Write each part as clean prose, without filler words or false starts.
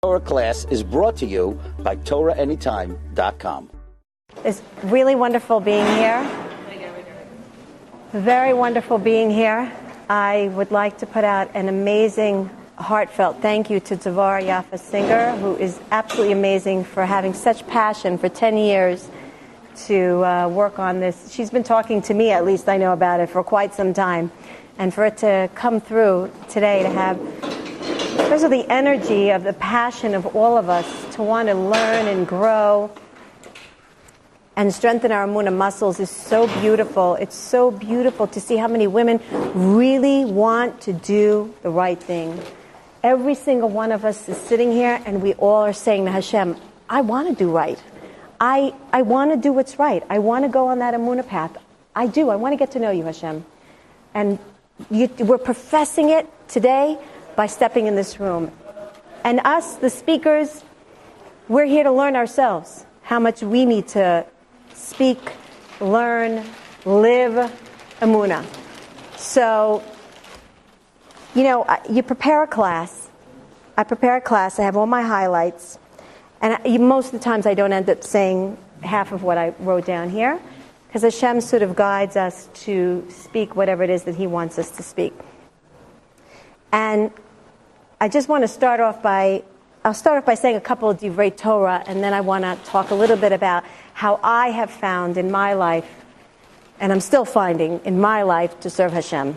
Torah class is brought to you by TorahAnytime.com. It's really wonderful being here. Very wonderful being here. I would like to put out an amazing, heartfelt thank you to Devar Yafa Singer, who is absolutely amazing for having such passion for 10 years to work on this. She's been talking to me, at least I know about it, for quite some time. And for it to come through today, to have, because of the energy of the passion of all of us to want to learn and grow and strengthen our Emunah muscles is so beautiful. It's so beautiful to see how many women really want to do the right thing. Every single one of us is sitting here and we all are saying to Hashem, I want to do right. I want to do what's right. I want to go on that Emunah path. I do. I want to get to know you, Hashem. And we're professing it today by stepping in this room. And us, the speakers, we're here to learn ourselves how much we need to speak, learn, live Emuna. So, you prepare a class. I prepare a class. I have all my highlights. And most of the times I don't end up saying half of what I wrote down here, because Hashem sort of guides us to speak whatever it is that He wants us to speak. And I just want to start off by saying a couple of divrei Torah, and then I want to talk a little bit about how I have found in my life, and I'm still finding in my life, to serve Hashem.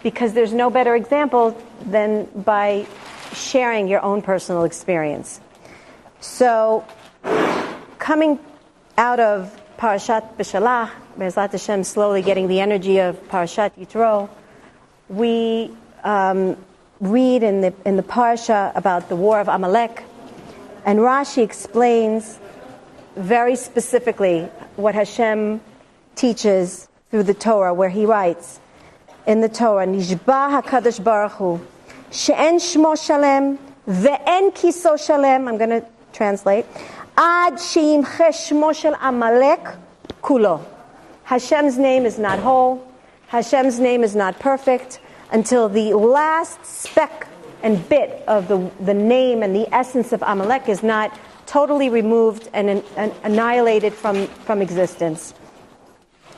Because there's no better example than by sharing your own personal experience. So, coming out of Parashat B'Shalach, Be'ezrat Hashem, slowly getting the energy of Parashat Yitro, we read in the Parsha about the war of Amalek, and Rashi explains very specifically what Hashem teaches through the Torah, where he writes in the Torah, Nishba HaKadosh Baruch Hu, she'en shmo shalem, ve'en kiso shalem, I'm going to translate, ad she'imche shmo shel Amalek kulo. Hashem's name is not whole, Hashem's name is not perfect, until the last speck and bit of the name and the essence of Amalek is not totally removed and annihilated from existence.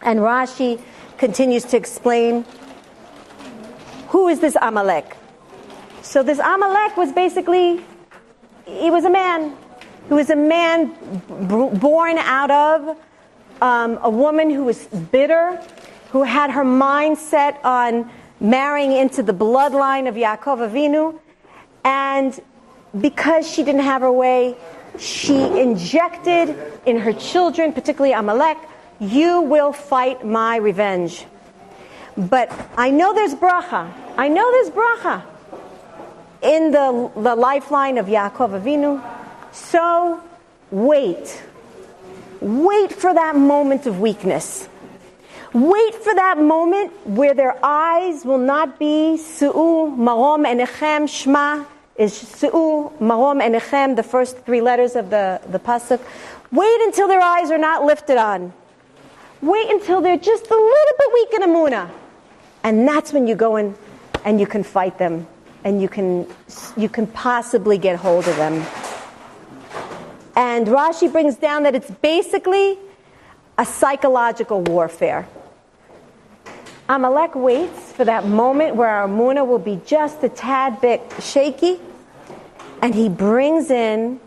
And Rashi continues to explain, who is this Amalek? So this Amalek was basically, he was a man. He was a man born out of a woman who was bitter, who had her mind set on marrying into the bloodline of Yaakov Avinu, and because she didn't have her way, she injected in her children, particularly Amalek, you will fight my revenge. But I know there's bracha. I know there's bracha in the lifeline of Yaakov Avinu. So wait. Wait for that moment of weakness. Wait for that moment where their eyes will not be Su'u Marom Enechem. Shema is Su'u Marom Enechem, the first three letters of the pasuk. Wait until their eyes are not lifted on. Wait until they're just a little bit weak in Emuna. And that's when you go in and you can fight them. And you can possibly get hold of them. And Rashi brings down that it's basically a psychological warfare. Amalek waits for that moment where our Emuna will be just a tad bit shaky, and he brings in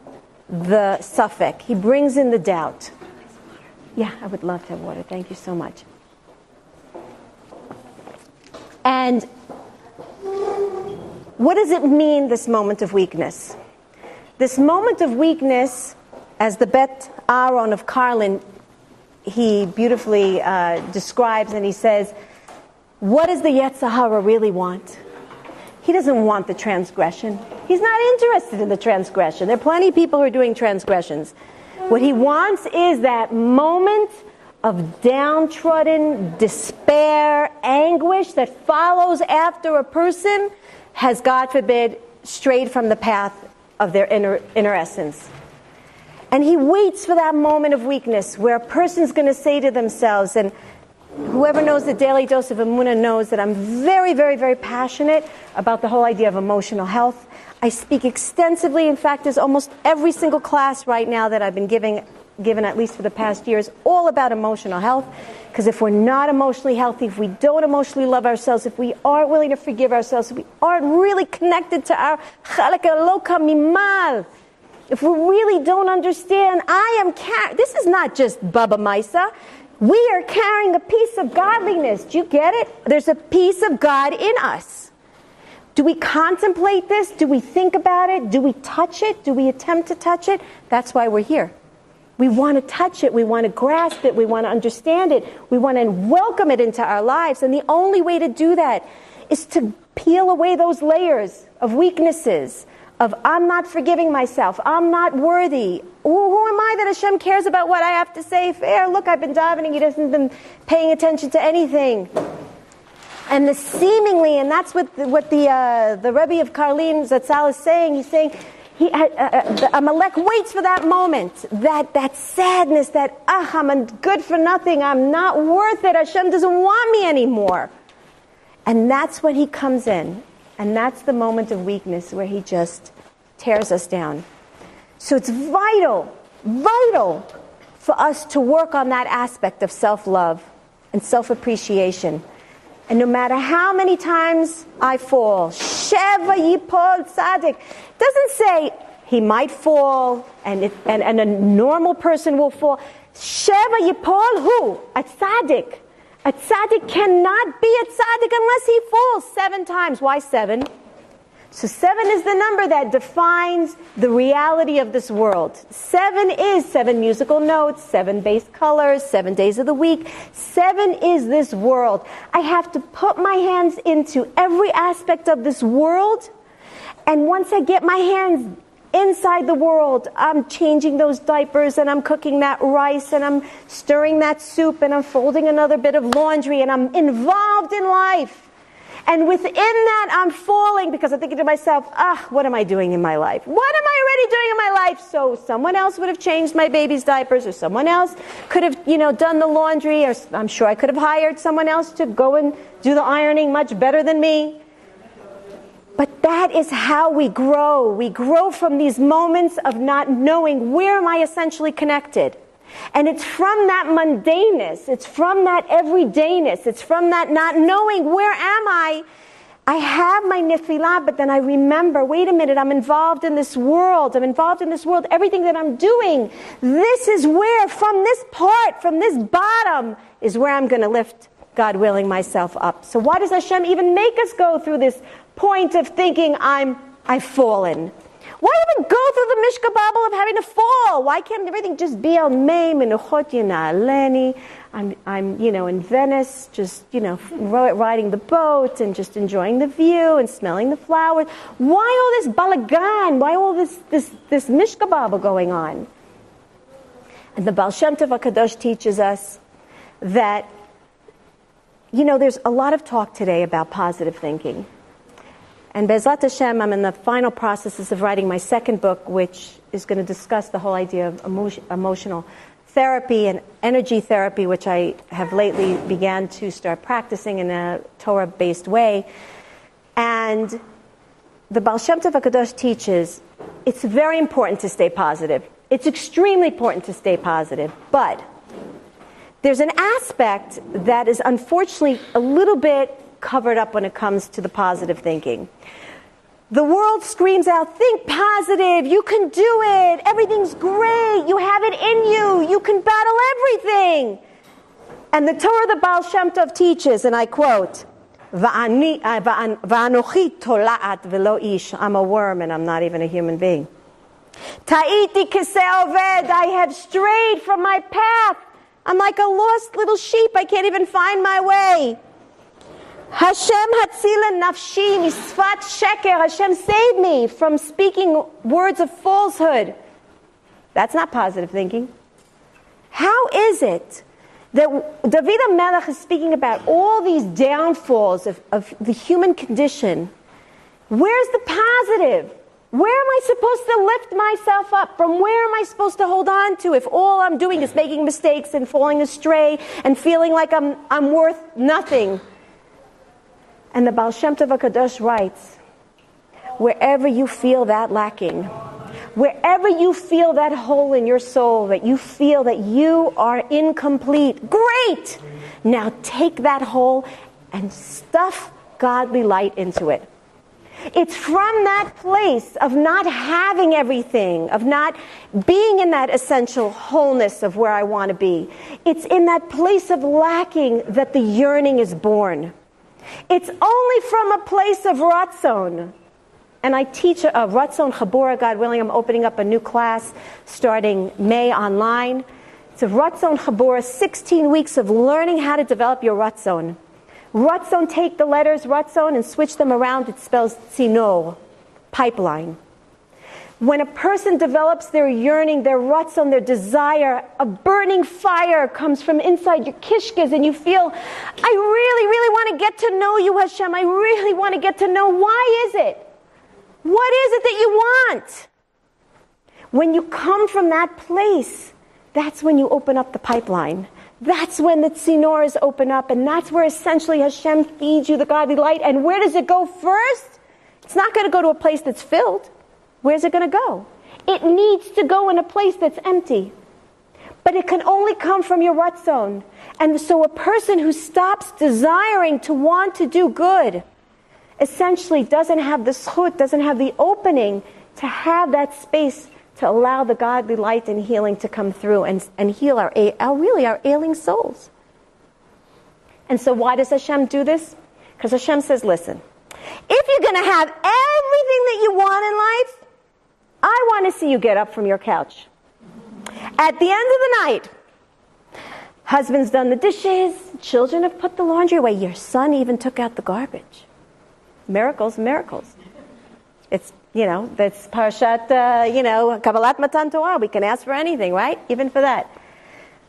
the suffix. He brings in the doubt. Yeah, I would love to have water. Thank you so much. And what does it mean, this moment of weakness? This moment of weakness, as the Bet Aaron of Karlin, he beautifully describes, and he says, what does the Yetzer Hara really want? He doesn't want the transgression. He's not interested in the transgression. There are plenty of people who are doing transgressions. What he wants is that moment of downtrodden despair, anguish that follows after a person has, God forbid, strayed from the path of their inner essence. And he waits for that moment of weakness where a person's going to say to themselves, and Whoever knows the Daily Dose of Emuna knows that I'm very, very, very passionate about the whole idea of emotional health. I speak extensively. In fact, there's almost every single class right now that I've been given at least for the past years, all about emotional health. Because if we're not emotionally healthy, if we don't emotionally love ourselves, if we aren't willing to forgive ourselves, if we aren't really connected to our chalak eloka mimal, if we really don't understand, this is not just Baba Maisa. We are carrying a piece of godliness. Do you get it? There's a piece of God in us. Do we contemplate this? Do we think about it? Do we touch it? Do we attempt to touch it? That's why we're here. We want to touch it. We want to grasp it. We want to understand it. We want to welcome it into our lives. And the only way to do that is to peel away those layers of weaknesses, of I'm not forgiving myself, I'm not worthy. Who am I that Hashem cares about what I have to say? Fair, look, I've been davening, he hasn't been paying attention to anything. And the seemingly, and that's what the Rebbe of Karlin Zatzal is saying, he's saying, Amalek waits for that moment, that sadness, that, I'm good for nothing, I'm not worth it, Hashem doesn't want me anymore. And that's when he comes in. And that's the moment of weakness where he just tears us down. So it's vital for us to work on that aspect of self-love and self-appreciation. And no matter how many times I fall, Sheva Yipol Tzadik, doesn't say he might fall and a normal person will fall. Sheva Yipol who? A Tzadik. A tzaddik cannot be a tzaddik unless he falls 7 times. Why 7? So 7 is the number that defines the reality of this world. 7 is 7 musical notes, 7 base colors, 7 days of the week. 7 is this world. I have to put my hands into every aspect of this world. And once I get my hands inside the world, I'm changing those diapers and I'm cooking that rice and I'm stirring that soup and I'm folding another bit of laundry and I'm involved in life. And within that, I'm falling because I'm thinking to myself, what am I doing in my life? What am I already doing in my life? So someone else would have changed my baby's diapers, or someone else could have, done the laundry, or I'm sure I could have hired someone else to go and do the ironing much better than me. But that is how we grow. We grow from these moments of not knowing where am I essentially connected. And it's from that mundaneness, it's from that everydayness, it's from that not knowing where am I. I have my nefilah, but then I remember, wait a minute, I'm involved in this world. Everything that I'm doing, this is where, from this part, from this bottom, is where I'm going to lift, God willing, myself up. So why does Hashem even make us go through this point of thinking I've fallen? Why even go through the Mishka Babel of having to fall? Why can't everything just be al mei menuchot yina'aleni? I'm in Venice, just riding the boat and just enjoying the view and smelling the flowers. Why all this balagan? Why all this Mishka Babel going on? And the Baal Shem Tov HaKadosh teaches us that there's a lot of talk today about positive thinking. And Be'ezrat Hashem, I'm in the final processes of writing my second book, which is going to discuss the whole idea of emotional therapy and energy therapy, which I have lately began to start practicing in a Torah-based way. And the Baal Shem Tov HaKadosh teaches it's very important to stay positive. It's extremely important to stay positive. But there's an aspect that is unfortunately a little bit covered up when it comes to the positive thinking. The world screams out, think positive, you can do it, everything's great, you have it in you, you can battle everything. And the Torah, the Baal Shem Tov teaches, and I quote, Va'anochi tola'at velo ish, I'm a worm and I'm not even a human being. Ta'iti kiseh oved, I have strayed from my path. I'm like a lost little sheep, I can't even find my way. Hashem hatzila nafshi misfat sheker. Hashem saved me from speaking words of falsehood. That's not positive thinking. How is it that David HaMelech is speaking about all these downfalls of the human condition? Where's the positive? Where am I supposed to lift myself up? From where am I supposed to hold on to if all I'm doing is making mistakes and falling astray and feeling like I'm worth nothing? And the Baal Shem Tov HaKadosh writes, wherever you feel that lacking, wherever you feel that hole in your soul, that you feel that you are incomplete, great! Now take that hole and stuff godly light into it. It's from that place of not having everything, of not being in that essential wholeness of where I want to be. It's in that place of lacking that the yearning is born. It's only from a place of ratzon. And I teach a ratzon chabura, God willing. I'm opening up a new class starting May online. It's a ratzon chabura, 16 weeks of learning how to develop your ratzon. Ratzon, take the letters ratzon and switch them around. It spells tzinor, pipeline. When a person develops their yearning, their ratzon, their desire, a burning fire comes from inside your kishkas and you feel, I really, really want to get to know you, Hashem. I really want to get to know, why is it? What is it that you want? When you come from that place, that's when you open up the pipeline. That's when the tzinors open up, and that's where essentially Hashem feeds you the godly light. And where does it go first? It's not going to go to a place that's filled. Where's it going to go? It needs to go in a place that's empty. But it can only come from your ratzon. And so a person who stops desiring to want to do good essentially doesn't have the schut, doesn't have the opening to have that space to allow the godly light and healing to come through and heal our ailing souls. And so why does Hashem do this? Because Hashem says, listen, if you're going to have everything that you want in life, I want to see you get up from your couch. At the end of the night, husband's done the dishes, children have put the laundry away, your son even took out the garbage. Miracles, miracles. It's, that's Parashat, Kabbalat Matan Torah. We can ask for anything, right? Even for that.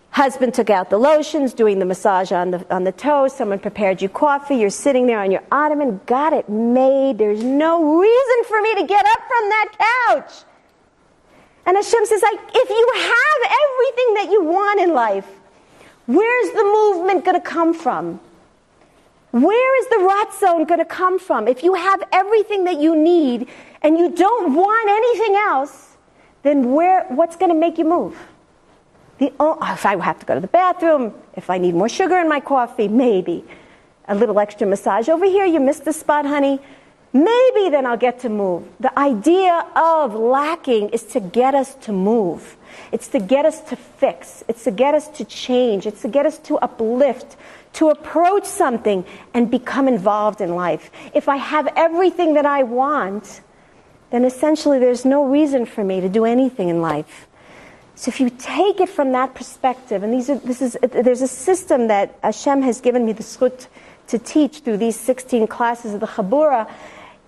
Husband took out the lotions, doing the massage on the toes. Someone prepared you coffee. You're sitting there on your ottoman. Got it made. There's no reason for me to get up from that couch. And Hashem says, if you have everything that you want in life, where's the movement going to come from? Where is the ratzon going to come from? If you have everything that you need and you don't want anything else, then what's going to make you move? If I have to go to the bathroom, if I need more sugar in my coffee, maybe. A little extra massage over here, you missed the spot, honey. Maybe then I'll get to move. The idea of lacking is to get us to move. It's to get us to fix. It's to get us to change. It's to get us to uplift, to approach something and become involved in life. If I have everything that I want, then essentially there's no reason for me to do anything in life. So if you take it from that perspective, and there's a system that Hashem has given me the zchut to teach through these 16 classes of the Chabura,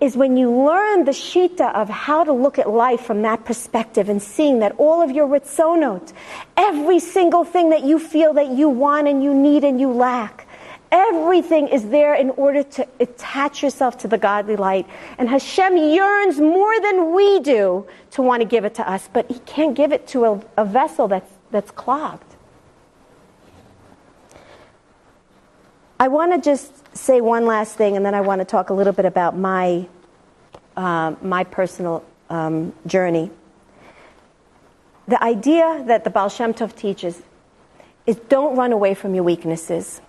is when you learn the shita of how to look at life from that perspective and seeing that all of your ritzonot, every single thing that you feel that you want and you need and you lack, everything is there in order to attach yourself to the godly light. And Hashem yearns more than we do to want to give it to us, but He can't give it to a vessel that's clogged. I want to just say one last thing, and then I want to talk a little bit about my personal journey. The idea that the Baal Shem Tov teaches is don't run away from your weaknesses.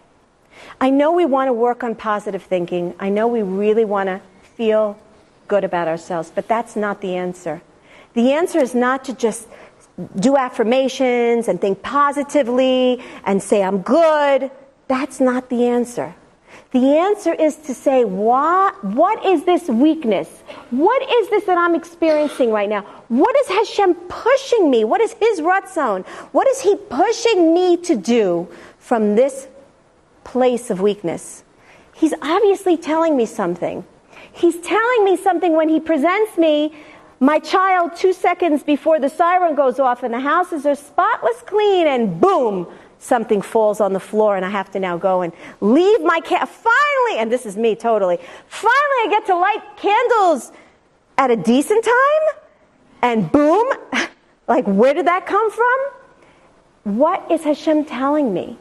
I know we want to work on positive thinking. I know we really want to feel good about ourselves, but that's not the answer. The answer is not to just do affirmations and think positively and say, I'm good. That's not the answer. The answer is to say, what is this weakness? What is this that I'm experiencing right now? What is Hashem pushing me? What is His ratzon? What is He pushing me to do from this place of weakness? He's obviously telling me something. He's telling me something when He presents me my child 2 seconds before the siren goes off and the houses are spotless clean, and boom, something falls on the floor and I have to now go and leave my finally, and this is me totally, finally I get to light candles at a decent time, and boom, like where did that come from? What is Hashem telling me?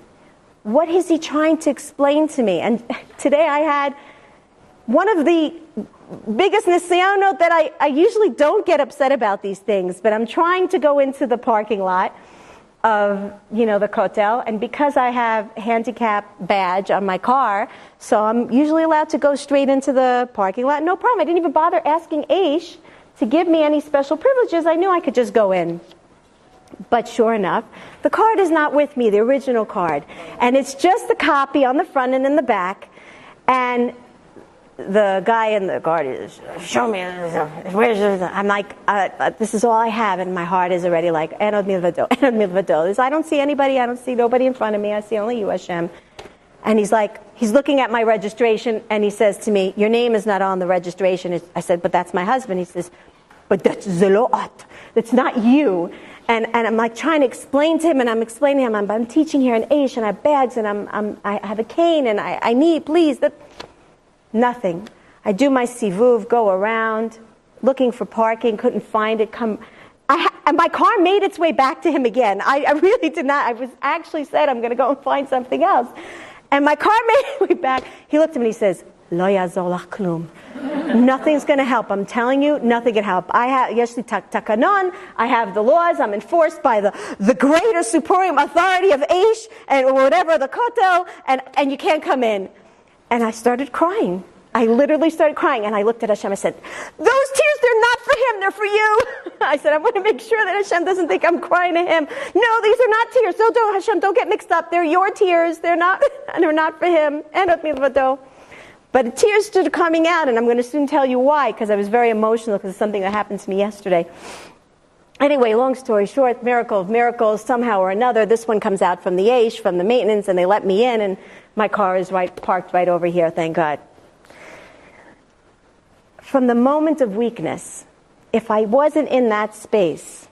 What is He trying to explain to me? And today I had one of the biggest nisyanot that I usually don't get upset about these things, but I'm trying to go into the parking lot of, the kotel, and because I have handicap badge on my car, so I'm usually allowed to go straight into the parking lot. No problem. I didn't even bother asking Aish to give me any special privileges. I knew I could just go in. But sure enough, the card is not with me, the original card. And it's just a copy on the front and in the back. And the guy in the guard is, show me, where's your, I'm like, this is all I have, and my heart is already like, Enod milvado, Enod milvado. I don't see anybody, I don't see nobody in front of me, I see only you, Hashem. And he's looking at my registration, and he says to me, your name is not on the registration. I said, but that's my husband. He says, but that's Zeloat, that's not you. And I'm like trying to explain to him, and I'm explaining to him, I'm teaching here in Aish, and I have bags, and I have a cane, and I need, please, nothing. I do my sivuv, go around, looking for parking, couldn't find it. And my car made its way back to him again. I really did not. I was actually said, I'm going to go and find something else. And my car made its way back. He looked at me and he says, Lo yazor lach klum. Nothing's going to help. I'm telling you, nothing can help. I have yesh li takanon. I have the laws. I'm enforced by the greater supreme authority of Aish and whatever, the kotel, and you can't come in. And I started crying. I literally started crying. And I looked at Hashem. I said, those tears, they're not for him. They're for you. I said, I want to make sure that Hashem doesn't think I'm crying to him. No, these are not tears. So don't, Hashem, don't get mixed up. They're your tears. They're not for him. But the tears started coming out. And I'm going to soon tell you why, because I was very emotional, because it's something that happened to me yesterday. Anyway, long story short, miracle of miracles, somehow or another, this one comes out from the Aish, from the maintenance, and they let me in, and my car is parked right over here, thank God. From the moment of weakness, if I wasn't in that space,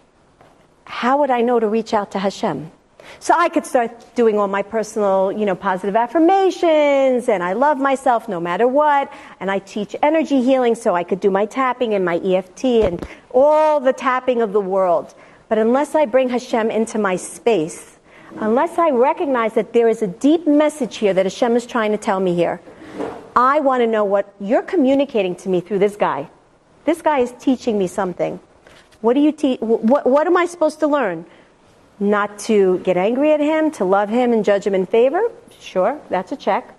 how would I know to reach out to Hashem? So I could start doing all my personal, positive affirmations, and I love myself no matter what, and I teach energy healing, so I could do my tapping and my EFT and all the tapping of the world. But unless I bring Hashem into my space, unless I recognize that there is a deep message here that Hashem is trying to tell me here, I want to know what you're communicating to me through this guy. This guy is teaching me something. What do you teach? What am I supposed to learn? Not to get angry at him, to love him and judge him in favor? Sure, that's a check.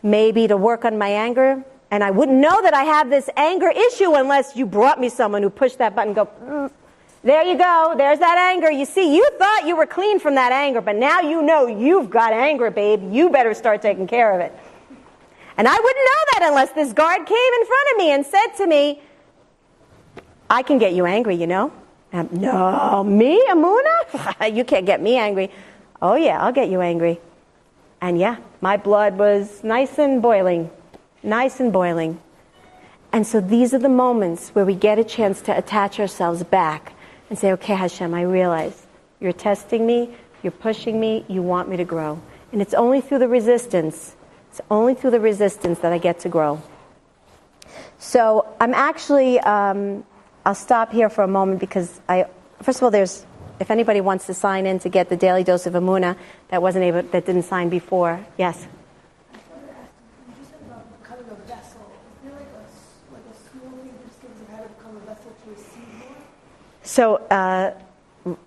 Maybe to work on my anger. And I wouldn't know that I have this anger issue unless you brought me someone who pushed that button and go, there you go, there's that anger. You see, you thought you were clean from that anger, but now you know you've got anger, babe. You better start taking care of it. And I wouldn't know that unless this guard came in front of me and said to me, I can get you angry, No, me, Emuna? You can't get me angry. Oh yeah, I'll get you angry. And yeah, my blood was nice and boiling. And so these are the moments where we get a chance to attach ourselves back and say, okay, Hashem, I realize you're testing me, you're pushing me, you want me to grow. And it's only through the resistance. It's only through the resistance that I get to grow. So I'm actually, I'll stop here for a moment because first of all, if anybody wants to sign in to get the daily dose of Emuna that didn't sign before, yes. You just said about becoming a vessel. Is there like a school that just gives you how to become a vessel to receive more? So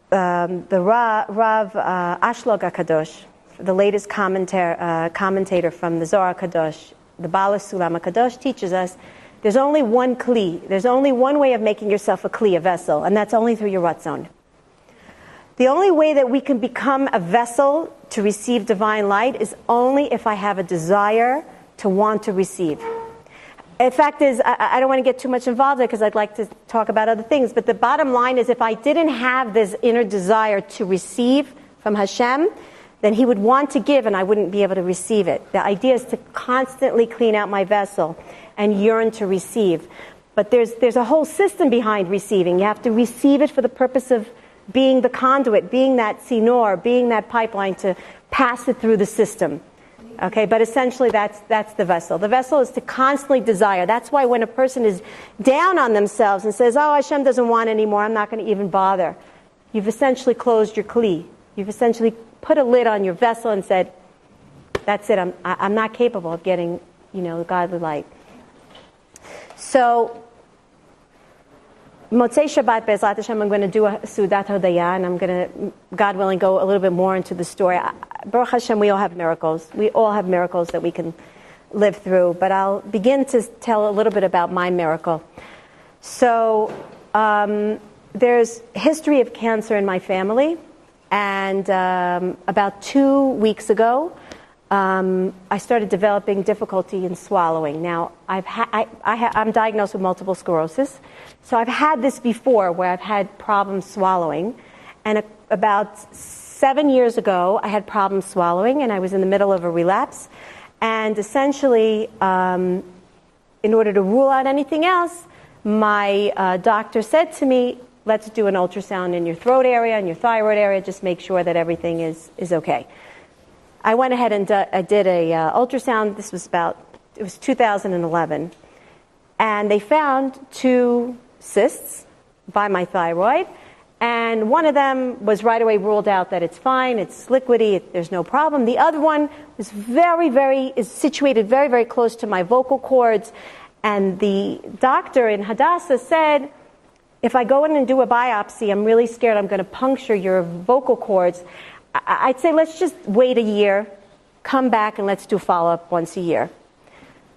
the Rav Ashlog HaKadosh, the latest commentator from the Zohar HaKadosh, the Baal Sulam HaKadosh, teaches us there's only one kli. There's only one way of making yourself a kli, a vessel, and that's only through your ratzon. The only way that we can become a vessel to receive divine light is only if I have a desire to want to receive. The fact is, I don't want to get too much involved there because I'd like to talk about other things, but the bottom line is if I didn't have this inner desire to receive from Hashem, then He would want to give and I wouldn't be able to receive it. The idea is to constantly clean out my vessel and yearn to receive. But there's a whole system behind receiving. You have to receive it for the purpose of being the conduit, being that tzinor, being that pipeline to pass it through the system. You Okay, but essentially that's the vessel. The vessel is to constantly desire. That's why when a person is down on themselves and says, oh, Hashem doesn't want anymore, I'm not going to even bother. You've essentially closed your kli. You've essentially put a lid on your vessel and said, that's it, I'm not capable of getting, the godly light. So, Motzei Shabbat Be'ezrat Hashem, I'm going to do a Sudat Hodaya, and I'm going to, God willing, go a little bit more into the story. Baruch Hashem, we all have miracles. We all have miracles that we can live through. But I'll begin to tell a little bit about my miracle. So, there's history of cancer in my family, and about 2 weeks ago, I started developing difficulty in swallowing. Now, I'm diagnosed with multiple sclerosis, so I've had this before where I've had problems swallowing. And about 7 years ago, I had problems swallowing, and I was in the middle of a relapse. And essentially, in order to rule out anything else, my doctor said to me, let's do an ultrasound in your throat area and your thyroid area, just make sure that everything is okay. I went ahead and I did a ultrasound. This was it was 2011. And they found 2 cysts by my thyroid. And one of them was right away ruled out that it's fine, it's liquidy, there's no problem. The other one was is situated very, very close to my vocal cords. And the doctor in Hadassah said, if I go in and do a biopsy, I'm really scared I'm going to puncture your vocal cords. I'd say let's just wait a year, come back, and let's do follow-up once a year.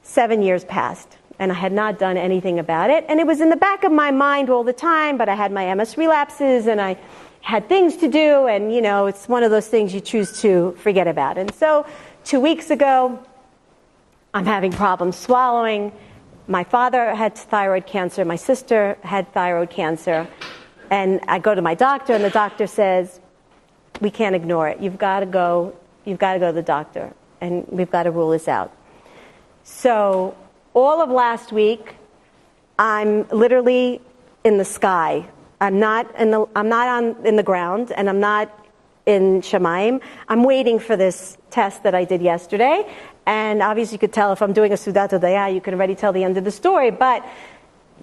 7 years passed, and I had not done anything about it. And it was in the back of my mind all the time, but I had my MS relapses, and I had things to do, and, it's one of those things you choose to forget about. And so 2 weeks ago, I'm having problems swallowing. My father had thyroid cancer. My sister had thyroid cancer. And I go to my doctor, and the doctor says, we can't ignore it. You've got to go to the doctor, and we've got to rule this out. So all of last week, I'm literally in the sky. I'm not in the ground, and I'm not in Shemaim. I'm waiting for this test that I did yesterday. And obviously you could tell if I'm doing a Sudat Hodaya, you can already tell the end of the story. But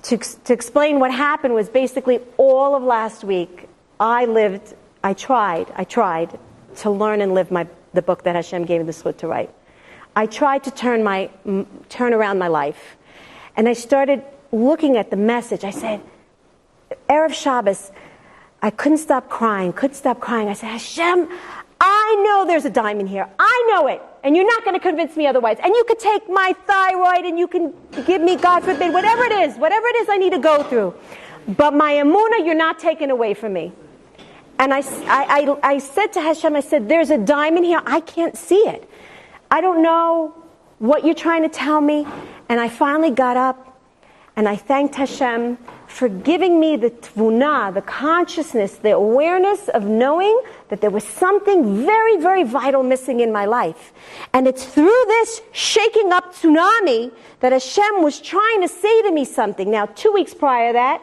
to explain what happened was basically all of last week, I tried to learn and live the book that Hashem gave me the schmutz to write. I tried to turn around my life. And I started looking at the message. I said, Erev Shabbos, I couldn't stop crying. I said, Hashem, I know there's a diamond here. I know it. And you're not going to convince me otherwise. And you could take my thyroid and you can give me, God forbid, whatever it is I need to go through. But my Emuna, you're not taking away from me. And I said to Hashem, I said, there's a diamond here. I can't see it. I don't know what you're trying to tell me. And I finally got up and I thanked Hashem for giving me the tvuna, the consciousness, the awareness of knowing that there was something very, very vital missing in my life. And it's through this shaking up tsunami that Hashem was trying to say to me something. Now, 2 weeks prior to that,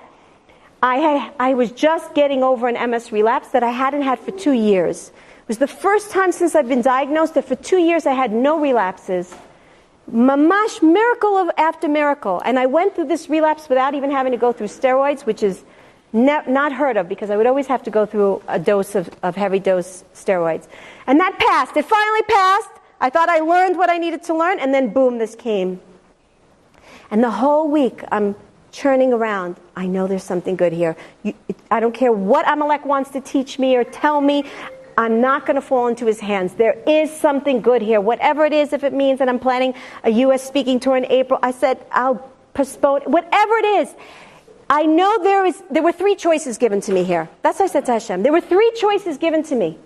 I was just getting over an MS relapse that I hadn't had for 2 years. It was the first time since I've been diagnosed that for 2 years I had no relapses. Mamash, miracle after miracle. And I went through this relapse without even having to go through steroids, which is not heard of because I would always have to go through a dose of heavy dose steroids. And that passed. It finally passed. I thought I learned what I needed to learn, and then boom, this came. And the whole week I'm churning around. I know there's something good here. I don't care what Amalek wants to teach me or tell me. I'm not going to fall into his hands. There is something good here. Whatever it is, if it means that I'm planning a U.S. speaking tour in April, I said, I'll postpone. Whatever it is, I know there were 3 choices given to me here. That's what I said to Hashem. There were 3 choices given to me.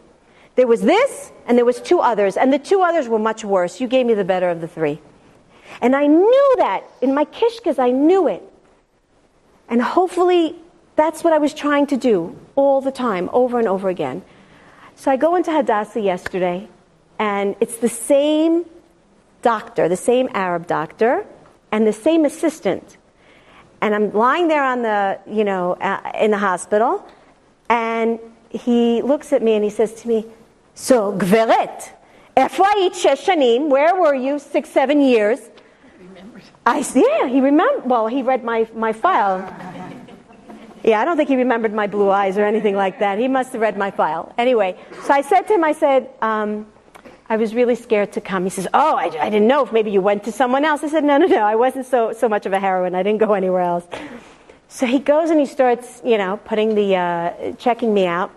There was this, and there was 2 others. And the 2 others were much worse. You gave me the better of the 3. And I knew that. In my kishkas, I knew it. And hopefully, that's what I was trying to do all the time, over and over again. So I go into Hadassah yesterday, and it's the same doctor, the same Arab doctor, and the same assistant. And I'm lying there on in the hospital, and he looks at me and he says to me, so, Gveret, Where were you? 6-7 years. Yeah, he remembered. Well, he read my file. Yeah, I don't think he remembered my blue eyes or anything like that. He must have read my file. Anyway, so I said to him, I was really scared to come. He says, oh, I didn't know if maybe you went to someone else. I said, no, I wasn't so much of a heroine. I didn't go anywhere else. So he goes and he starts, putting checking me out.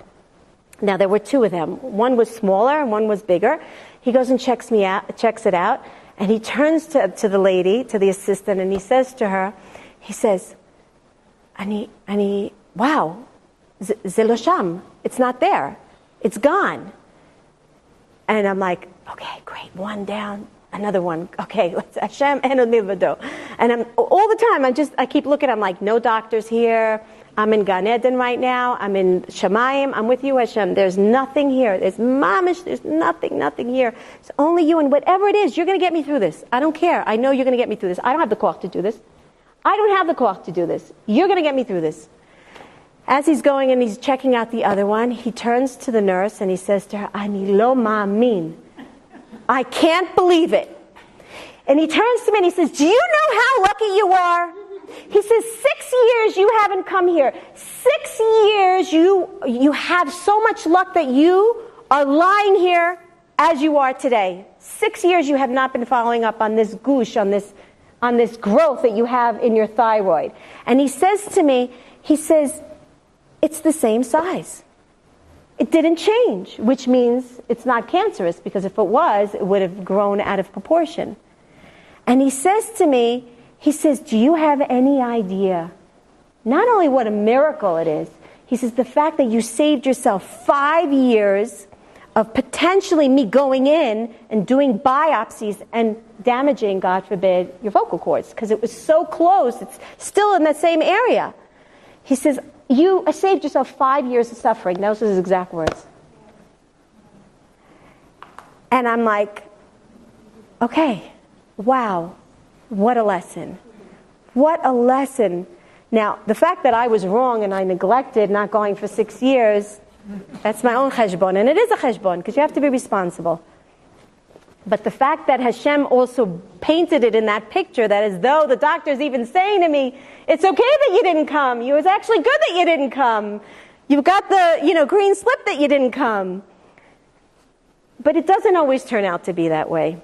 Now, there were two of them. One was smaller and one was bigger. He goes and checks it out, and he turns to the lady, to the assistant, and he says to her, he says, Ani, wow, ze lo sham. It's not there. It's gone. And I'm like, okay, great, one down, another one. Okay, let's Hashem and milvado. And I'm all the time. I keep looking. I'm like, no doctors here. I'm in Gan Eden right now. I'm in Shemayim. I'm with you, Hashem. There's nothing here. There's mamish. There's nothing here. It's only you, and whatever it is, you're going to get me through this. I don't care. I know you're going to get me through this. I don't have the koach to do this. You're going to get me through this. As he's going and he's checking out the other one, he turns to the nurse and he says to her, Ani lo ma'amin. I can't believe it. And he turns to me and he says, do you know how lucky you are? He says, 6 years you haven't come here. 6 years you have so much luck that you are lying here as you are today. 6 years you have not been following up on this goosh, on this growth that you have in your thyroid. And he says to me, it's the same size. It didn't change, which means it's not cancerous, because if it was, it would have grown out of proportion. And he says to me, do you have any idea not only what a miracle it is, he says, the fact that you saved yourself 5 years of potentially me going in and doing biopsies and damaging, God forbid, your vocal cords, because it was so close, it's still in that same area. He says, you saved yourself 5 years of suffering. Those are his exact words. And I'm like, okay, wow, what a lesson. What a lesson. Now, the fact that I was wrong and I neglected not going for 6 years, that's my own cheshbon. And it is a cheshbon, because you have to be responsible. But the fact that Hashem also painted it in that picture, that as though the doctor's even saying to me, it's okay that you didn't come. It was actually good that you didn't come. You've got the, green slip that you didn't come. But it doesn't always turn out to be that way.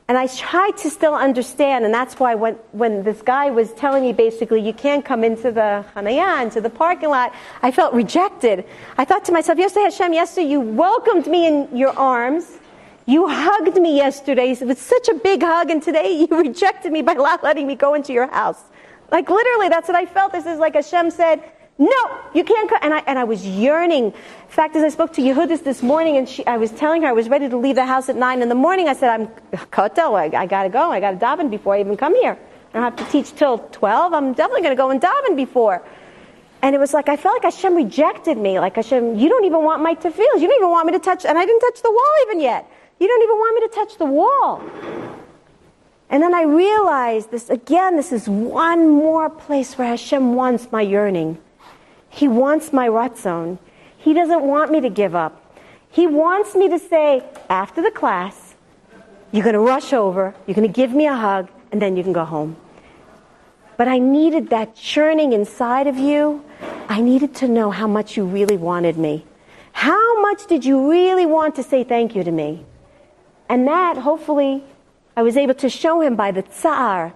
And I tried to still understand, and that's why when this guy was telling me basically you can't come into the chanaya, into the parking lot, I felt rejected. I thought to myself, yesterday Hashem, yesterday you welcomed me in your arms. You hugged me yesterday with such a big hug, and today you rejected me by not letting me go into your house. Like literally, that's what I felt. This is like Hashem said, no, you can't come. And I was yearning. In fact, as I spoke to Yehudis this morning, and I was telling her I was ready to leave the house at 9 in the morning. I said, I'm kotel, I got to go. I got to daven before I even come here. I don't have to teach till 12. I'm definitely going to go and daven before. And it was like, I felt like Hashem rejected me. Like Hashem, you don't even want my tefillos. You don't even want me to touch, and I didn't touch the wall even yet. You don't even want me to touch the wall. And then I realized this is one more place where Hashem wants my yearning. He wants my ratzon. He doesn't want me to give up. He wants me to say, after the class, you're going to rush over, you're going to give me a hug, and then you can go home. But I needed that churning inside of you. I needed to know how much you really wanted me. How much did you really want to say thank you to me? And that, hopefully, I was able to show him by the tsar,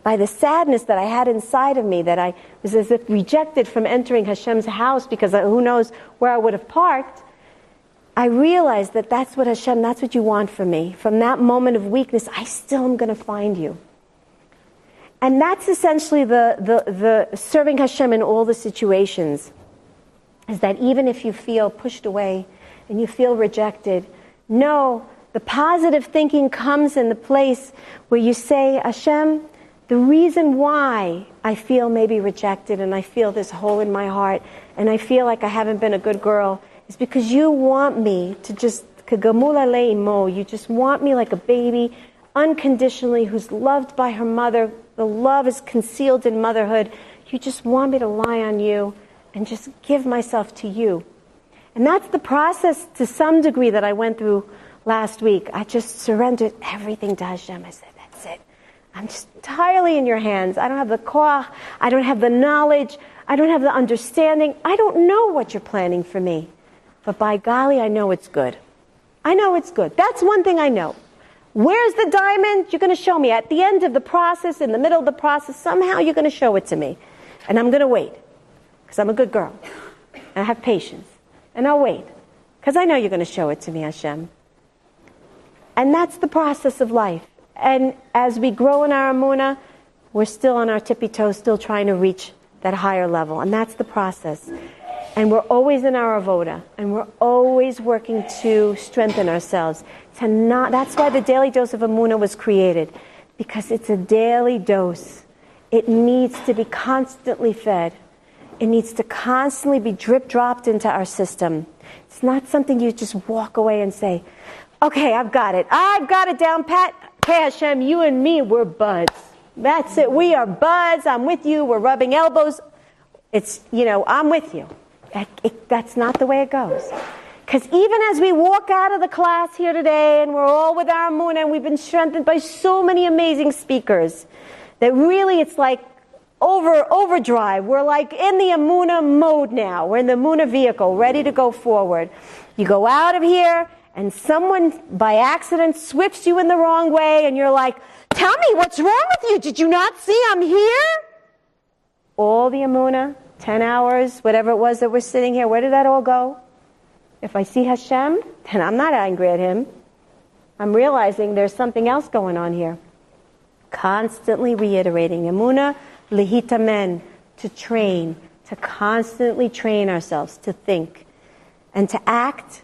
by the sadness that I had inside of me, that I was as if rejected from entering Hashem's house because who knows where I would have parked. I realized that that's what Hashem, that's what you want from me. From that moment of weakness, I still am going to find you. And that's essentially the serving Hashem in all the situations, is that even if you feel pushed away and you feel rejected, no, the positive thinking comes in the place where you say, Hashem, the reason why I feel maybe rejected and I feel this hole in my heart and I feel like I haven't been a good girl is because you want me to just, you just want me like a baby, unconditionally, who's loved by her mother. The love is concealed in motherhood. You just want me to lie on you and just give myself to you. And that's the process to some degree that I went through last week. I just surrendered everything to Hashem. I said, that's it. I'm just entirely in your hands. I don't have the koach. I don't have the knowledge. I don't have the understanding. I don't know what you're planning for me. But by golly, I know it's good. I know it's good. That's one thing I know. Where's the diamond? You're going to show me. At the end of the process, in the middle of the process, somehow you're going to show it to me. And I'm going to wait. Because I'm a good girl. And I have patience. And I'll wait. Because I know you're going to show it to me, Hashem. And that's the process of life. And as we grow in our Emuna, we're still on our tippy toes, still trying to reach that higher level. And that's the process. And we're always in our avoda. And we're always working to strengthen ourselves. That's why the daily dose of Emuna was created. Because it's a daily dose. It needs to be constantly fed. It needs to constantly be drip-dropped into our system. It's not something you just walk away and say, okay, I've got it. I've got it down pat. Hey, Hashem, you and me, we're buds. That's it. We are buds. I'm with you. We're rubbing elbows. It's, I'm with you. That's not the way it goes. Because even as we walk out of the class here today and we're all with our Emuna and we've been strengthened by so many amazing speakers, that really it's like overdrive. We're like in the Emuna mode now. We're in the Emuna vehicle, ready to go forward. You go out of here and someone by accident swips you in the wrong way and you're like, tell me what's wrong with you? Did you not see I'm here? All the Emuna, 10 hours, whatever it was that we're sitting here, where did that all go? If I see Hashem, then I'm not angry at him. I'm realizing there's something else going on here. Constantly reiterating Emuna lehitamen, to train, to constantly train ourselves to think and to act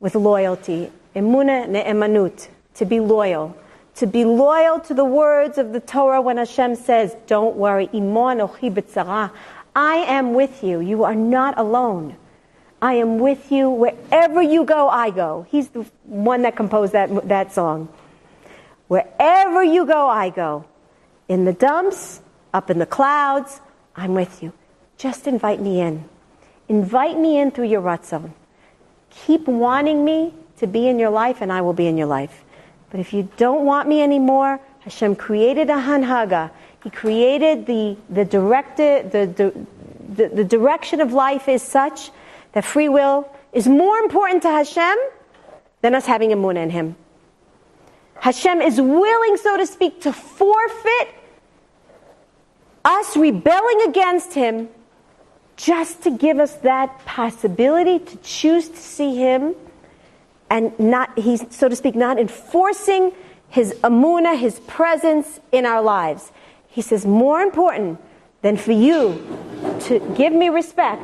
with loyalty. Emuna ne'emanut, to be loyal. To be loyal to the words of the Torah when Hashem says, don't worry, imo anochi b'tzara, I am with you. You are not alone. I am with you. Wherever you go, I go. He's the one that composed that song. Wherever you go, I go. In the dumps, up in the clouds, I'm with you. Just invite me in. Invite me in through your ratzon. Keep wanting me to be in your life, and I will be in your life. But if you don't want me anymore, Hashem created a hanhaga. He created the direction of life is such that free will is more important to Hashem than us having Emuna in Him. Hashem is willing, so to speak, to forfeit us rebelling against Him just to give us that possibility to choose to see Him and not, He's, so to speak, not enforcing His Emuna, His presence in our lives. He says, more important than for you to give me respect,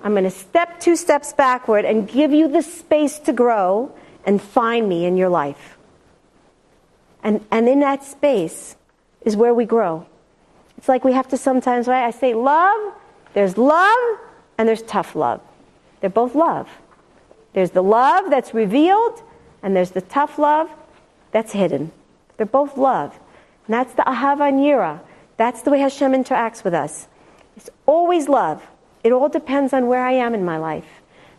I'm going to step 2 steps backward and give you the space to grow and find me in your life. And in that space is where we grow. It's like we have to sometimes, right? I say love, there's love, and there's tough love. They're both love. There's the love that's revealed, and there's the tough love that's hidden. They're both love. And that's the ahava and yira. That's the way Hashem interacts with us. It's always love. It all depends on where I am in my life.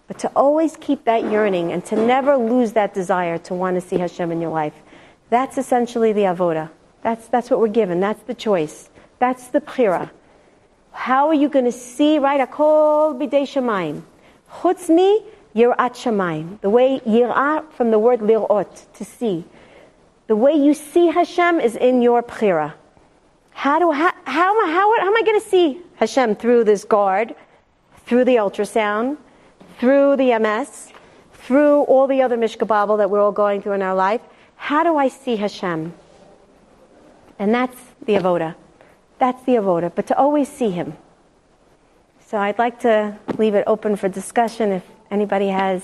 But to always keep that yearning and to never lose that desire to want to see Hashem in your life, that's essentially the avoda. That's what we're given. That's the choice. That's the bchira. How are you going to see, right? Akol b'dei shamayim. Chutz mi yirat shamayim. The way yirah from the word lirot, to see. The way you see Hashem is in your bchira. How am I going to see Hashem through this guard, through the ultrasound, through the MS, through all the other mishkababel that we're all going through in our life? How do I see Hashem? And that's the avoda. That's the avoda, but to always see Him. So I'd like to leave it open for discussion if anybody has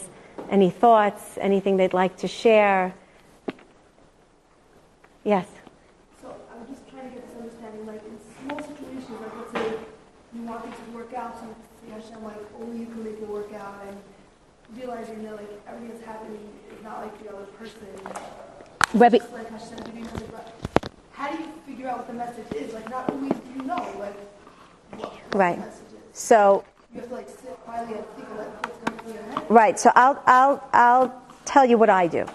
any thoughts, anything they'd like to share. Yes? So I'm just trying to get this understanding, like in small situations, like let's say you want me to work out, so you see Hashem, like only you can make it work out, and realizing that like everything that's happening is not like the other person. Rebbe, Just like Hashem giving us how do you figure out what the message is? Like not always do you know like what right. the message is. So you have to like sit quietly and think of like what's going through your head. right. So I'll tell you what I do.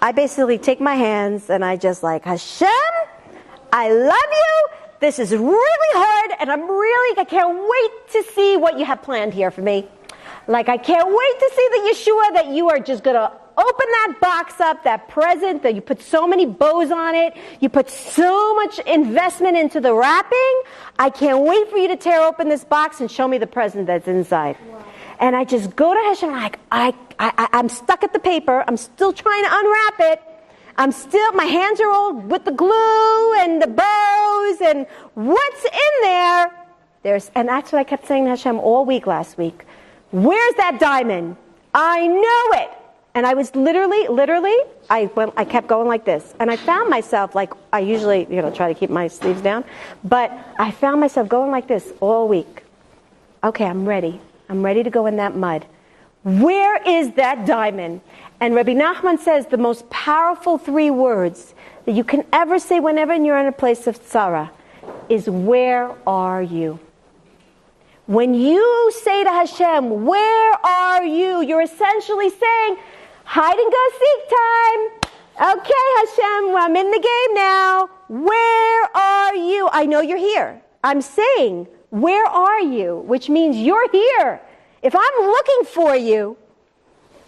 I basically take my hands and I just like, Hashem, I love you. This is really hard, and I can't wait to see what you have planned here for me. Like, I can't wait to see the Yeshua that you are just going to open that box up, that present, that you put so many bows on it. You put so much investment into the wrapping. I can't wait for you to tear open this box and show me the present that's inside. Wow. And I just go to Hashem, like, I'm stuck at the paper. I'm still trying to unwrap it. My hands are all with the glue and the bows and what's in there. And that's what I kept saying to Hashem all week last week. Where's that diamond? I know it. And I was literally, I kept going like this. And I found myself, like, I usually, try to keep my sleeves down. But I found myself going like this all week. Okay, I'm ready. I'm ready to go in that mud. Where is that diamond? And Rabbi Nachman says the most powerful 3 words that you can ever say whenever you're in a place of tzara is, where are you? When you say to Hashem, where are you? You're essentially saying, hide and go seek time. Okay, Hashem, I'm in the game now. Where are you? I know you're here. I'm saying, where are you? Which means you're here. If I'm looking for you,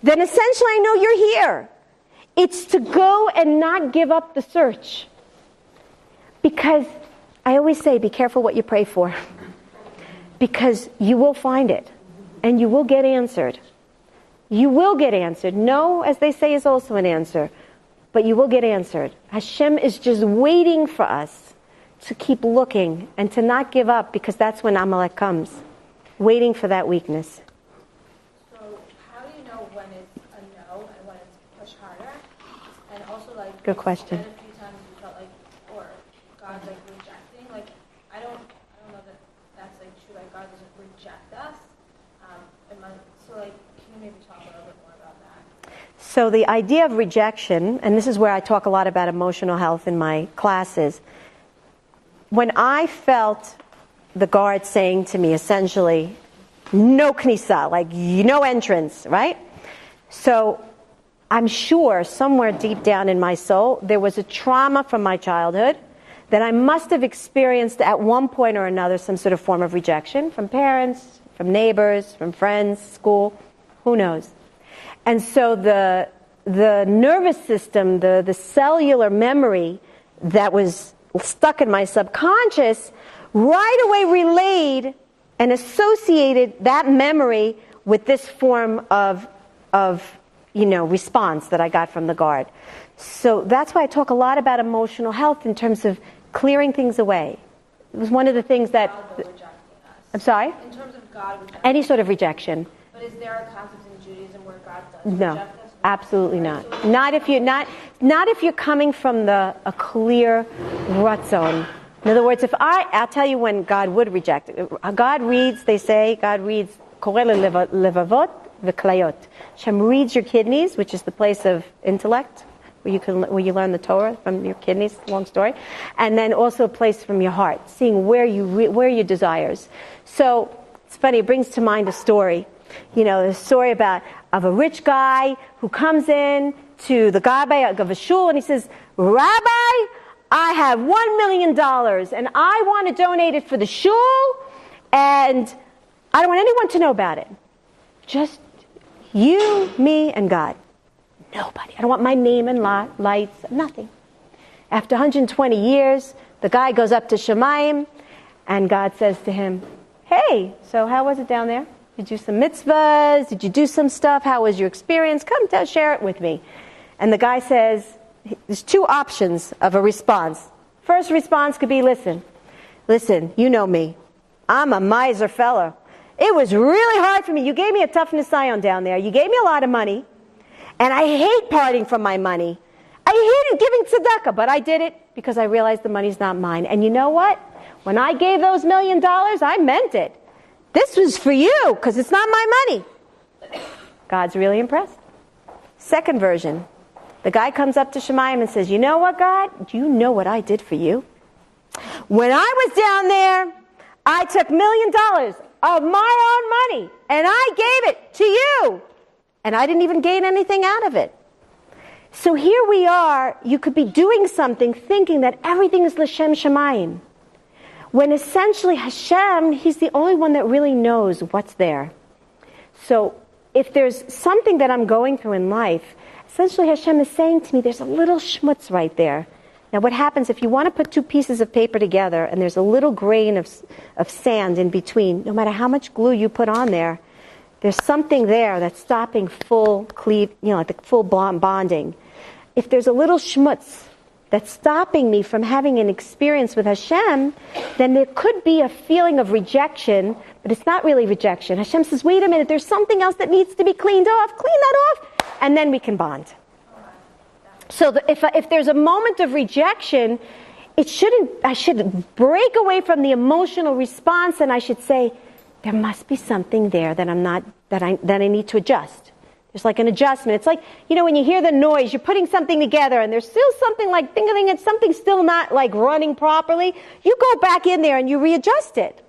then essentially I know you're here. It's to go and not give up the search. Because I always say, be careful what you pray for. Because you will find it. And you will get answered. You will get answered. No, as they say, is also an answer. But you will get answered. Hashem is just waiting for us to keep looking and to not give up, because that's when Amalek comes. Waiting for that weakness. So how do you know when it's a no and when it's push harder? And also, like, good question. A few times you felt like, or God's like rejecting. Like, I don't know that that's like true. Like, God doesn't reject us. So like, can you maybe talk a little bit more about that? So the idea of rejection, and this is where I talk a lot about emotional health in my classes. When I felt the guard saying to me, essentially, no knisa, like no entrance, right? So I'm sure somewhere deep down in my soul, there was a trauma from my childhood that I must have experienced at one point or another, some sort of form of rejection from parents, from neighbors, from friends, school, who knows. And so the nervous system, the cellular memory that was stuck in my subconscious right away relayed and associated that memory with this form of response that I got from the guard. So that's why I talk a lot about emotional health in terms of clearing things away. It was one of the things that... I'm sorry? In terms of God rejecting any sort of rejection. But is there a concept in Judaism where God does reject us? Absolutely not. Not if you're coming from a clear ratzon. In other words, I'll tell you when God would reject. God reads koreh levavot v'klayot. Hashem reads your kidneys, which is the place of intellect, where you learn the Torah from your kidneys. Long story, and then also a place from your heart, seeing where your desires. So it's funny. It brings to mind a story. The story of a rich guy who comes in to the Gabbai of a shul and he says, Rabbi, I have $1 million and I want to donate it for the shul, and I don't want anyone to know about it. Just you, me, and God. Nobody. I don't want my name and lights, nothing. After 120 years, the guy goes up to Shemayim, and God says to him, hey, so how was it down there? Did you do some mitzvahs? Did you do some stuff? How was your experience? Come share it with me. And the guy says, there's 2 options of a response. First response could be, listen, you know me. I'm a miser fella. It was really hard for me. You gave me a tough nisayon down there. You gave me a lot of money. And I hate parting from my money. I hated giving tzedakah, but I did it because I realized the money's not mine. And you know what? When I gave those $1 million, I meant it. This was for you, because it's not my money. God's really impressed. Second version. The guy comes up to Shemayim and says, you know what, God? Do you know what I did for you? When I was down there, I took $1 million of my own money, and I gave it to you. And I didn't even gain anything out of it. So here we are, you could be doing something thinking that everything is L'Shem Shamayim. When essentially Hashem, He's the only one that really knows what's there. So if there's something that I'm going through in life, essentially Hashem is saying to me, there's a little schmutz right there. Now what happens if you want to put two pieces of paper together and there's a little grain of sand in between, no matter how much glue you put on there, there's something there that's stopping full like the full bonding. If there's a little schmutz that's stopping me from having an experience with Hashem, then there could be a feeling of rejection, but it's not really rejection. Hashem says, wait a minute, there's something else that needs to be cleaned off. Clean that off, and then we can bond. So if there's a moment of rejection, I should break away from the emotional response, and I should say, there must be something there that I need to adjust. There's like an adjustment. It's like, when you hear the noise, you're putting something together and there's still something like ding-a-ding and something still not like running properly. You go back in there and you readjust it.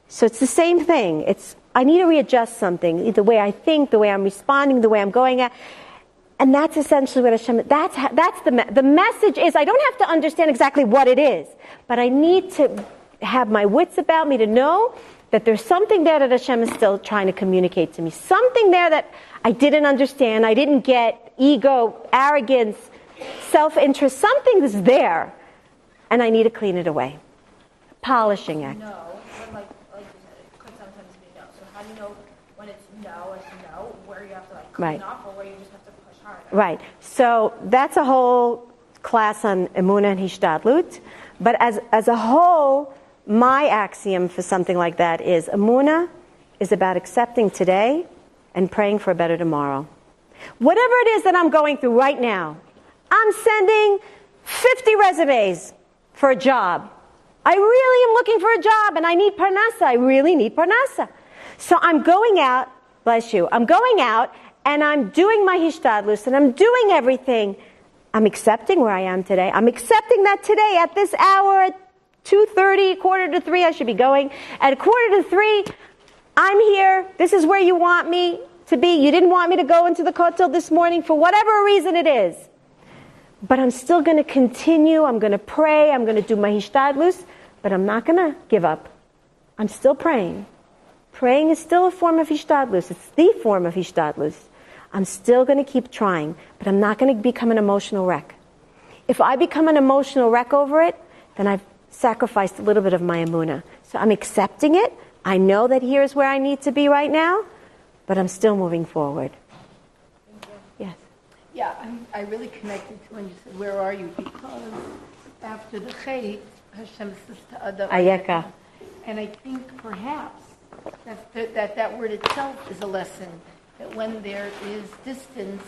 So it's the same thing. I need to readjust something, the way I think, the way I'm responding, the way I'm going at. And that's essentially what Hashem, that's the message is I don't have to understand exactly what it is, but I need to have my wits about me to know that there's something there that Hashem is still trying to communicate to me. Something there that I didn't understand, I didn't get, ego, arrogance, self-interest, something is there, and I need to clean it away. Polishing act. No, when like you said, it could sometimes be no. So how do you know when it's no, where you have to clean off, or where you just have to push harder? Right. So that's a whole class on Emuna and Hishtadlut. But as a whole, my axiom for something like that is Emuna is about accepting today and praying for a better tomorrow. Whatever it is that I'm going through right now, I'm sending 50 resumes for a job. I really am looking for a job and I need parnasa. I really need parnasa. So I'm going out, bless you, I'm going out and I'm doing my hishtadlus and I'm doing everything. I'm accepting where I am today. I'm accepting that today at this hour, at 2:30, 2:45, I should be going. At 2:45, I'm here. This is where you want me to be. You didn't want me to go into the kotel this morning for whatever reason it is. But I'm still going to continue. I'm going to pray. I'm going to do my hishtadlus. But I'm not going to give up. I'm still praying. Praying is still a form of hishtadlus. It's the form of hishtadlus. I'm still going to keep trying. But I'm not going to become an emotional wreck. If I become an emotional wreck over it, then I've sacrificed a little bit of my emuna. So I'm accepting it. I know that here's where I need to be right now, but I'm still moving forward. Yes. Yeah, I really connected to when you said, where are you? Because after the Chet, Hashem says to Adam, Ayeka. And I think perhaps that word itself is a lesson, that when there is distance,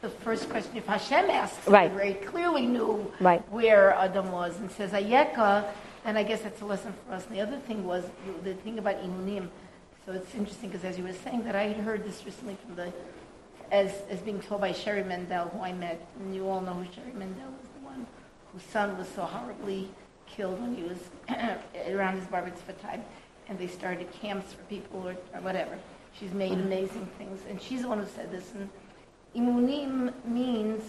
the first question, if Hashem asks, right, very clearly knew right, where Adam was and says Ayeka, then I guess that's a lesson for us. And the other thing was the thing about imunim. So it's interesting because as you were saying that I had heard this recently from as being told by Sherry Mendel, who I met, and you all know who Sherry Mendel was, the one whose son was so horribly killed when he was around his bar mitzvah time, and they started camps for people or whatever. She's made amazing things, and she's the one who said this. And imunim means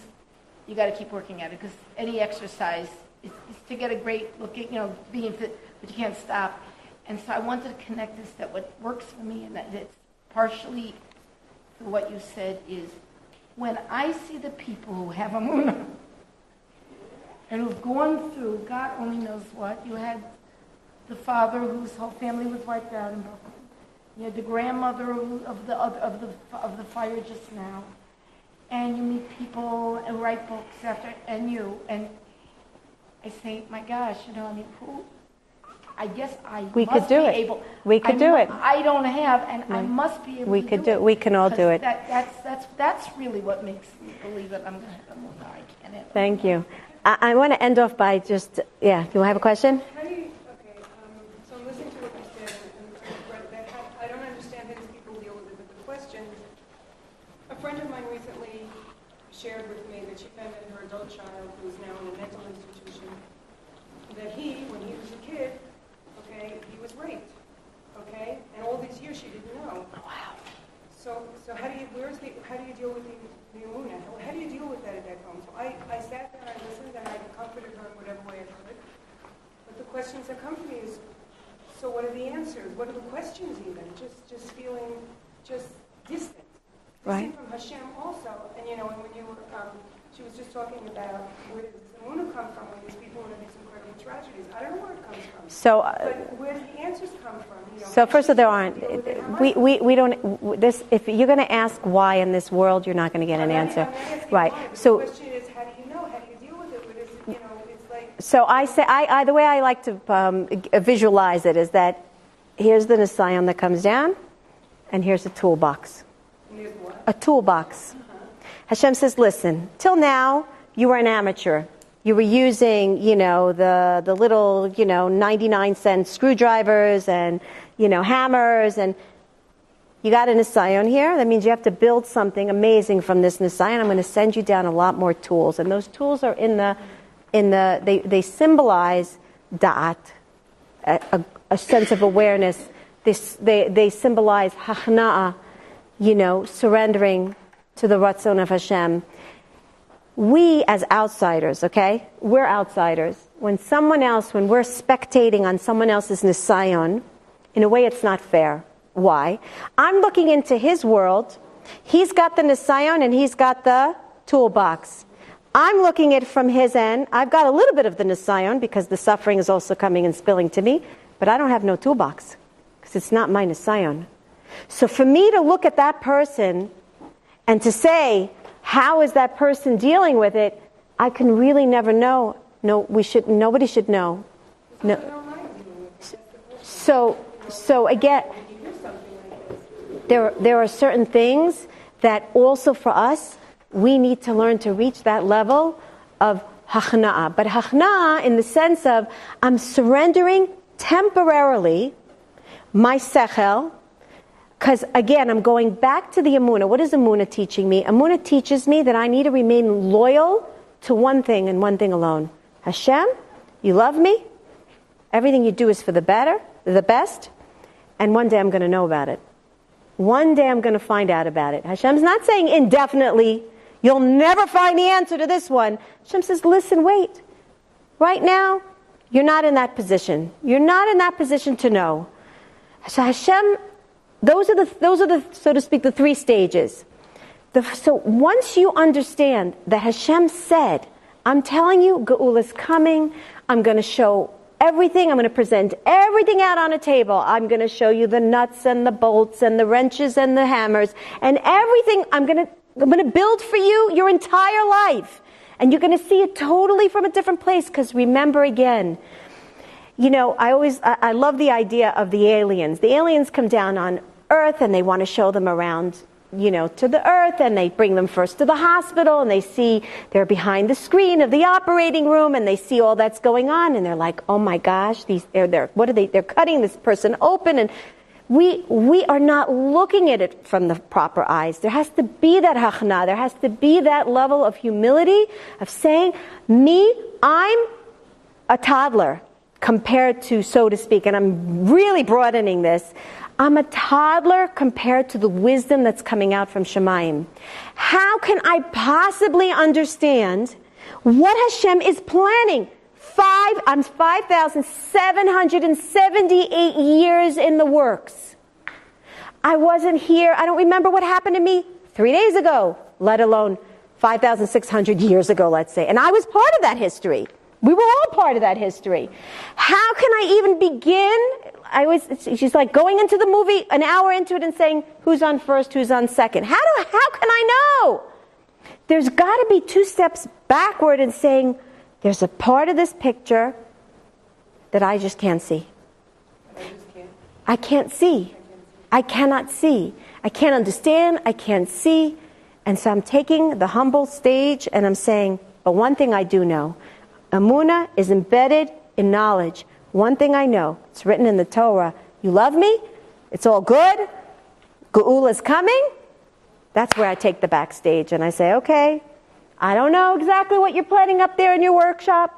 you got to keep working at it, because any exercise is to get a great look at, being fit, but you can't stop. And so I wanted to connect this, that what works for me, and that it's partially what you said, is when I see the people who have Emuna and who've gone through, God only knows what. You had the father whose whole family was wiped out in Brooklyn. You had the grandmother of the fire just now. And you meet people and write books after, and I say, my gosh, who? I guess we could do it. We could do it. I don't have, and I must be able to do it. We can all do it. That's really what makes me believe that I'm going to have Emuna. I can't have it. Thank you. I want to end off by just, do you have a question? So I'm listening to what you said, and I don't understand how these people deal with it, but the question, a friend of mine recently shared with me that she found that her adult child, who is now in a mental institution, that when he was a kid, he was raped, and all these years she didn't know. Wow. So how do you deal with the Emuna? How do you deal with that at that home? answers? What are the questions even? Just feeling just distant. Right. Distant from Hashem also. And and when you were, she was just talking about where does this Emuna come from when these people are in these incredible tragedies. I don't know where it comes from. So, but where do the answers come from? So first of all, there aren't. We don't. This. If you're going to ask why in this world, you're not going to get an answer. Right. So. The question is, how do you know? How do you deal with it? What is it? It's like. So I say, the way I like to visualize it is that here's the Nisayon that comes down, and here's a toolbox. And there's what? A toolbox. Hashem says, listen, till now, you were an amateur. You were using, the little, 99-cent screwdrivers and, hammers, and you got a Nisayon here. That means you have to build something amazing from this Nisayon. I'm going to send you down a lot more tools. And those tools are they symbolize da'at, a sense of awareness. They symbolize hachna'ah, surrendering to the Ratzon of Hashem. We as outsiders, okay? We're outsiders. When we're spectating on someone else's Nisayon, in a way it's not fair. Why? I'm looking into his world. He's got the Nisayon and he's got the toolbox. I'm looking at it from his end. I've got a little bit of the Nisayon because the suffering is also coming and spilling to me, but I don't have no toolbox because it's not my Nisayon. So for me to look at that person and to say, how is that person dealing with it? I can really never know. Nobody should know. No. So again, there are certain things that also for us, we need to learn to reach that level of hachna'ah. But hachna'ah in the sense of, I'm surrendering temporarily my sechel. Because, again, I'm going back to the Emuna. What is Emuna teaching me? Emuna teaches me that I need to remain loyal to one thing and one thing alone. Hashem, you love me. Everything you do is for the better, the best. And one day I'm going to know about it. One day I'm going to find out about it. Hashem's not saying indefinitely, you'll never find the answer to this one. Hashem says, listen, wait. Right now, you're not in that position. You're not in that position to know. So Hashem... Those are the, so to speak, the three stages. So once you understand that Hashem said, I'm telling you, Geula is coming, I'm going to show everything, I'm going to present everything out on a table. I'm going to show you the nuts and the bolts and the wrenches and the hammers and everything. I'm going to build for you your entire life. And you're going to see it totally from a different place, because remember again, I love the idea of the aliens. The aliens come down on Earth and they want to show them around, to the Earth, and they bring them first to the hospital and they're behind the screen of the operating room and they see all that's going on and they're like, oh my gosh, they're cutting this person open, and we are not looking at it from the proper eyes. There has to be that hachna, there has to be that level of humility of saying, I'm a toddler. Compared to, so to speak, and I'm really broadening this, I'm a toddler compared to the wisdom that's coming out from Shemayim. How can I possibly understand what Hashem is planning? I'm 5,778 years in the works. I wasn't here. I don't remember what happened to me 3 days ago, let alone 5,600 years ago, let's say. And I was part of that history. We were all part of that history. How can I even begin? She's like going into the movie an hour into it and saying, who's on first, who's on second? How can I know? There's got to be 2 steps backward and saying, there's a part of this picture that I just can't see. I can't see. I cannot see. I can't understand. I can't see. And so I'm taking the humble stage and I'm saying, but one thing I do know. Emuna is embedded in knowledge. One thing I know, it's written in the Torah. You love me? It's all good? Geula is coming? That's where I take the backstage and I say, okay, I don't know exactly what you're planning up there in your workshop,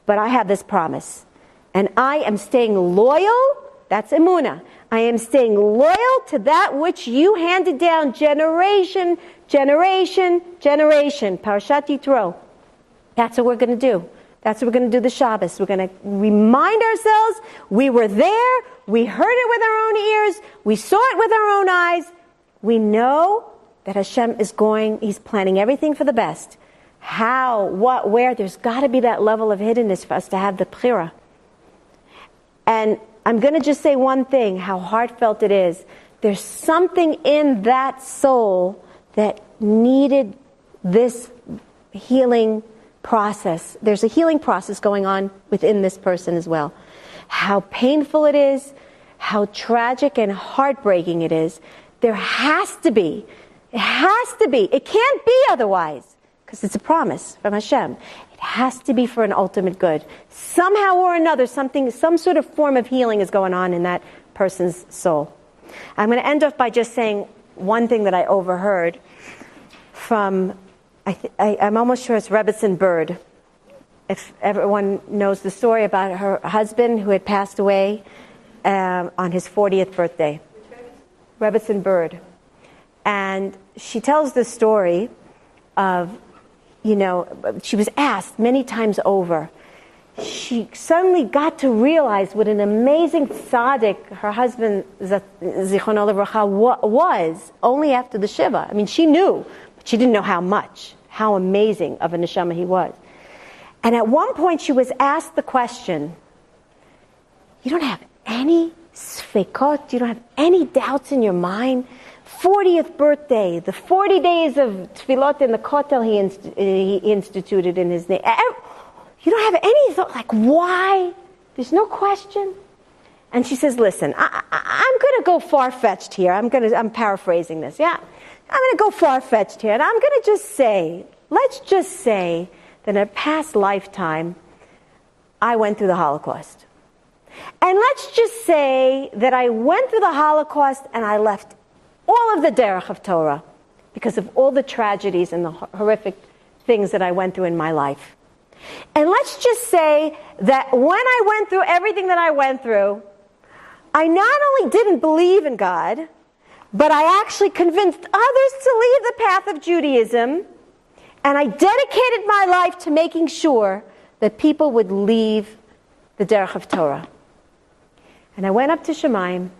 but I have this promise. And I am staying loyal. That's Emuna. I am staying loyal to that which you handed down generation. Parashat Yitro. That's what we're going to do. That's what we're going to do the Shabbos. We're going to remind ourselves we were there, We heard it with our own ears. We saw it with our own eyes. We know that Hashem He's planning everything for the best. How, what, where? There's got to be that level of hiddenness for us to have the bchira. And I'm going to just say one thing, how heartfelt it is. There's something in that soul that needed this healing process. There's a healing process going on within this person as well. How painful it is, how tragic and heartbreaking it is. There has to be. It has to be. It can't be otherwise, because it's a promise from Hashem. It has to be for an ultimate good. Somehow or another, some sort of form of healing is going on in that person's soul. I'm going to end off by just saying one thing that I overheard from, I'm almost sure it's Rebbetzin Bird. If everyone knows the story about her husband who had passed away on his 40th birthday. Rebbetzin Bird. And she tells the story of, she was asked many times over. She suddenly got to realize what an amazing tzaddik her husband, Zichrono Livracha, was only after the Shiva. I mean, she knew, but she didn't know how amazing of a neshama he was. And at one point she was asked the question, you don't have any sfekot, you don't have any doubts in your mind? 40th birthday, the 40 days of tefillot in the kotel he instituted in his name. You don't have any thought, like, why? There's no question. And she says, listen, I'm going to go far-fetched here. I'm paraphrasing this, yeah. I'm going to go far-fetched here, and I'm going to just say, let's just say that in a past lifetime, I went through the Holocaust. And let's just say that I went through the Holocaust and I left all of the derech of Torah because of all the tragedies and the horrific things that I went through in my life. And let's just say that when I went through everything that I went through, I not only didn't believe in God, but I actually convinced others to leave the path of Judaism, and I dedicated my life to making sure that people would leave the derech of Torah. And I went up to Shemaim,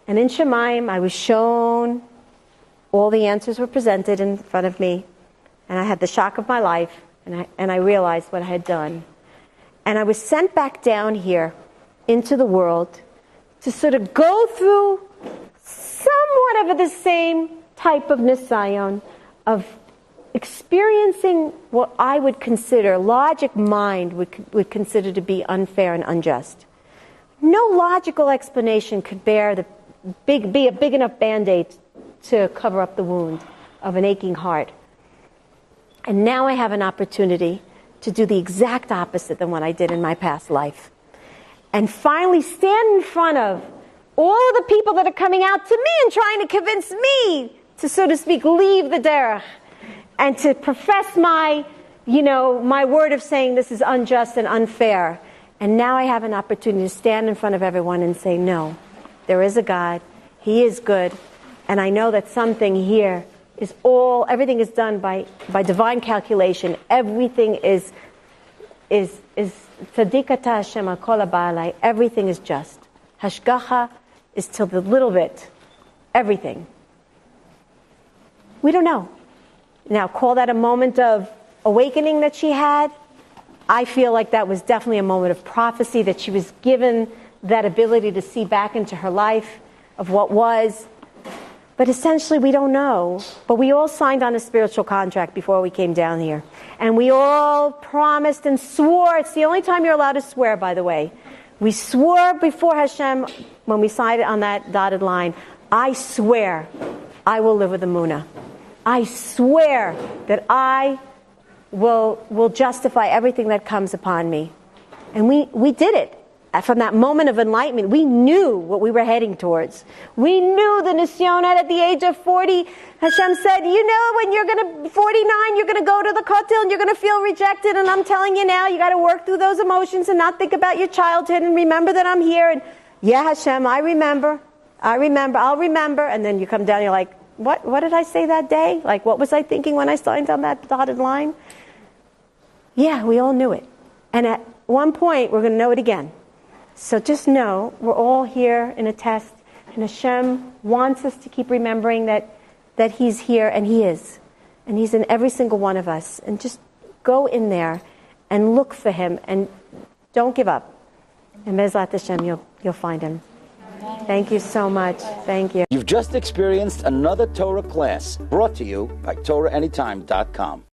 and in Shemaim I was shown, all the answers were presented in front of me, and I had the shock of my life, and I realized what I had done. And I was sent back down here into the world to sort of go through somewhat of the same type of nisayon, of experiencing what I would consider, logic mind would consider to be unfair and unjust. No logical explanation could be a big enough Band-Aid to cover up the wound of an aching heart. And now I have an opportunity to do the exact opposite than what I did in my past life. And finally stand in front of all of the people that are coming out to me and trying to convince me to, so to speak, leave the derech and to profess my word of saying this is unjust and unfair. And now I have an opportunity to stand in front of everyone and say, no, there is a God, He is good, and I know that something here everything is done by divine calculation. Everything is tzadikata Hashem kol ha'ba'alai. Everything is just. Hashgacha is till the little bit. Everything. We don't know. Now, call that a moment of awakening that she had. I feel like that was definitely a moment of prophecy, that she was given that ability to see back into her life of what was. But essentially, we don't know. But we all signed on a spiritual contract before we came down here. And we all promised and swore. It's the only time you're allowed to swear, by the way. We swore before Hashem when we signed on that dotted line, I swear I will live with Emuna. I swear that I will justify everything that comes upon me. And we did it. From that moment of enlightenment, we knew what we were heading towards. We knew the nisyonet at the age of 40. Hashem said, when you're 49, you're going to go to the kotel and you're going to feel rejected. And I'm telling you now, you got to work through those emotions and not think about your childhood and remember that I'm here. And yeah, Hashem, I'll remember. And then you come down and you're like, what did I say that day? Like, what was I thinking when I signed on that dotted line? Yeah, we all knew it. And at one point, we're going to know it again. So just know, we're all here in a test, and Hashem wants us to keep remembering that He's here, and He is. And He's in every single one of us. And just go in there and look for Him, and don't give up. And Bezrat Hashem, you'll find Him. Thank you so much. Thank you. You've just experienced another Torah class brought to you by TorahAnytime.com.